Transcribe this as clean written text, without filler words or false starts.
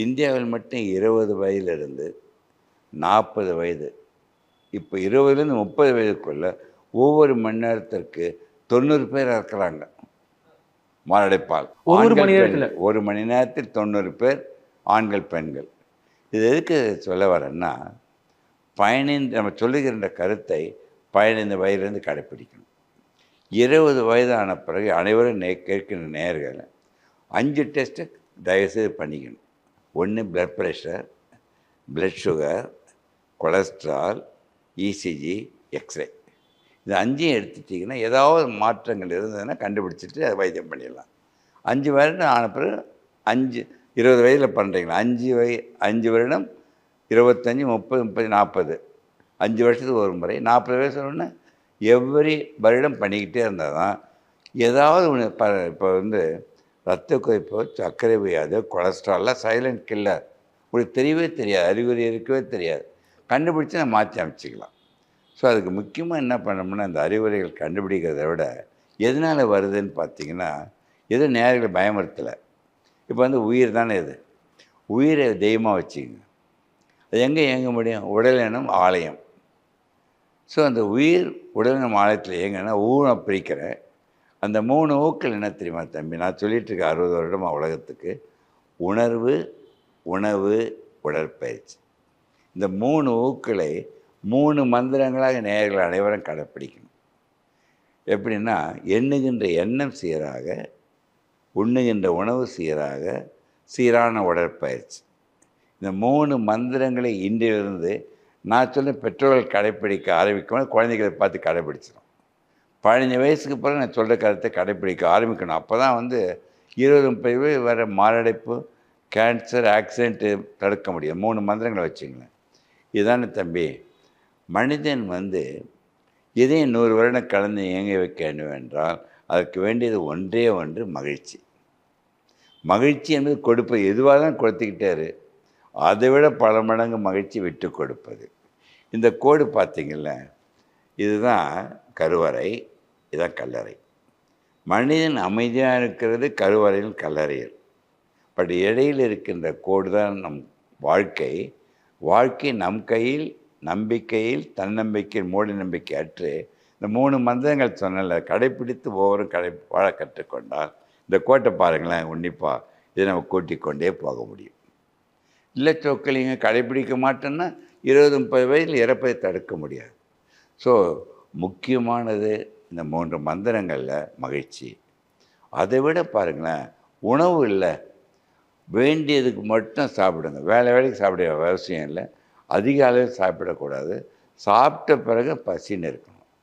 இந்தியாவில் மட்டும் 20 வயதிலிருந்து 40 வயது, இப்போ 20லேருந்து 30 வயதுக்குள்ள ஒவ்வொரு மணி நேரத்திற்கு 90 பேர் இறக்குறாங்க மாரடைப்பால். ஒரு ஆண்கள், மணி நேரத்துல. பெண்கள் 1 மணி நேரத்தில் 90 பேர் ஆண்கள், பெண்கள். இது எதுக்கு சொல்ல வரேன்னா, நம்ம சொல்லுகின்ற கருத்தை 15 வயதிலிருந்து கடைப்பிடிக்கணும். 20 வயது ஆன பிறகு அனைவரும் கேட்கின்ற நேயர்கள் 5 டெஸ்ட்டு தயவுசெய்து பண்ணிக்கணும். 1 blood pressure, blood sugar, cholesterol, ECG, X-ray. இது 5யும் எடுத்துட்டிங்கன்னா ஏதாவது மாற்றங்கள் இருந்ததுன்னா கண்டுபிடிச்சிட்டு அதை வைத்தியம் பண்ணிடலாம். 5 வருடம் ஆன பிறகு 20 வயதில் பண்ணுறீங்களா 5 வருடம் 25, 30, 30, 40 5 வருஷத்துக்கு ஒரு முறை 40 வயசு ஒன்று எவ்ரி வருடம் பண்ணிக்கிட்டே இருந்தால் தான் ஏதாவது ஒன்று இப்போ ரத்த கொதிப்போ, சர்க்கரை வியாதி, கொலஸ்ட்ரால்லாம் சைலண்ட் கில்லர். உங்களுக்கு தெரியவே தெரியாது, அறிகுறி இருக்கவே தெரியாது. கண்டுபிடிச்சி நம்ம மாற்றி அமைச்சிக்கலாம். ஸோ அதுக்கு முக்கியமாக என்ன பண்ணோம்னா, இந்த அறிகுறிகள் கண்டுபிடிக்கிறத விட எதனால் வருதுன்னு பார்த்தீங்கன்னா, எதுவும் நேயர்களை பயமுறுத்தலை. இப்போ உயிர் தானே இது. உயிரை தெய்வமாக வச்சுக்கங்க. அது எங்கே இயங்க முடியும்? உடல் எனும் ஆலயம். ஸோ அந்த உயிர் உடலினம் ஆலயத்தில் இயங்கினா ஊனம் பிரிக்கிறேன். அந்த 3 ஊக்கள் என்ன தெரியுமா தம்பி? நான் சொல்லிகிட்ருக்கேன் 60 வருடமா உலகத்துக்கு. உணர்வு, உணவு, உடற்பயிற்சி. இந்த 3 ஊக்களை 3 மந்திரங்களாக நேயர்கள் அனைவரும் கடைப்பிடிக்கணும். எப்படின்னா, எண்ணுகின்ற எண்ணம் சீராக, உண்ணுகின்ற உணவு சீராக, சீரான உடற்பயிற்சி. இந்த 3 மந்திரங்களை இன்றிலிருந்து நான் சொன்ன பெற்றோர்கள் கடைப்பிடிக்க ஆரம்பிக்கணும். குழந்தைகளை பார்த்து கடைப்பிடிச்சிடும். 15 வயசுக்கு பிறகு நான் சொல்கிற கருத்தை கடைப்பிடிக்க ஆரம்பிக்கணும். அப்போ தான் 20, 30 வயது வர மாரடைப்பு, கேன்சர், ஆக்சிடென்ட்டு தடுக்க முடியும். 3 மந்திரங்களை வச்சுங்களேன். இதுதானே தம்பி, மனிதன் எதையும் 100 வருடம் கலந்து இயங்க வைக்க வேண்டும் என்றால் அதற்கு வேண்டியது ஒன்றே ஒன்று மகிழ்ச்சி. மகிழ்ச்சி என்பது கொடுப்பது. எதுவாக தான் கொடுத்துக்கிட்டாரு, அதை விட பல மடங்கு மகிழ்ச்சி விட்டு கொடுப்பது. இந்த கோடு பார்த்தீங்கள்ல, இதுதான் கருவறை, இதுதான் கல்லறை. மனிதன் அமைதியாக இருக்கிறது கருவறையில், கல்லறையில். பட் இடையில் இருக்கின்ற கோடு தான் நம் வாழ்க்கை. வாழ்க்கை நம் கையில், நம்பிக்கையில், தன்னம்பிக்கை, மூட நம்பிக்கை அற்று இந்த 3 மந்திரங்கள் சொன்னல கடைப்பிடித்து ஒவ்வொரு வாழ கற்றுக்கொண்டால் இந்த கோட்டை பாருங்களேன் உன்னிப்பாக, இதை நம்ம கூட்டிக்கொண்டே போக முடியும். இல்லை சொக்கலிங்க கடைப்பிடிக்க மாட்டோன்னா 20, 30 வயதில் இறப்பதை தடுக்க முடியாது. ஸோ முக்கியமானது இந்த 3 மந்திரங்களில் மகிழ்ச்சி. அதை விட பாருங்களேன், உணவு இல்லை, வேண்டியதுக்கு மட்டும் சாப்பிடுங்க. வேலைக்கு சாப்பிட அவசியம் இல்லை. அதிக அளவில் சாப்பிடக்கூடாது. சாப்பிட்ட பிறகு பசின்னு இருக்கும்.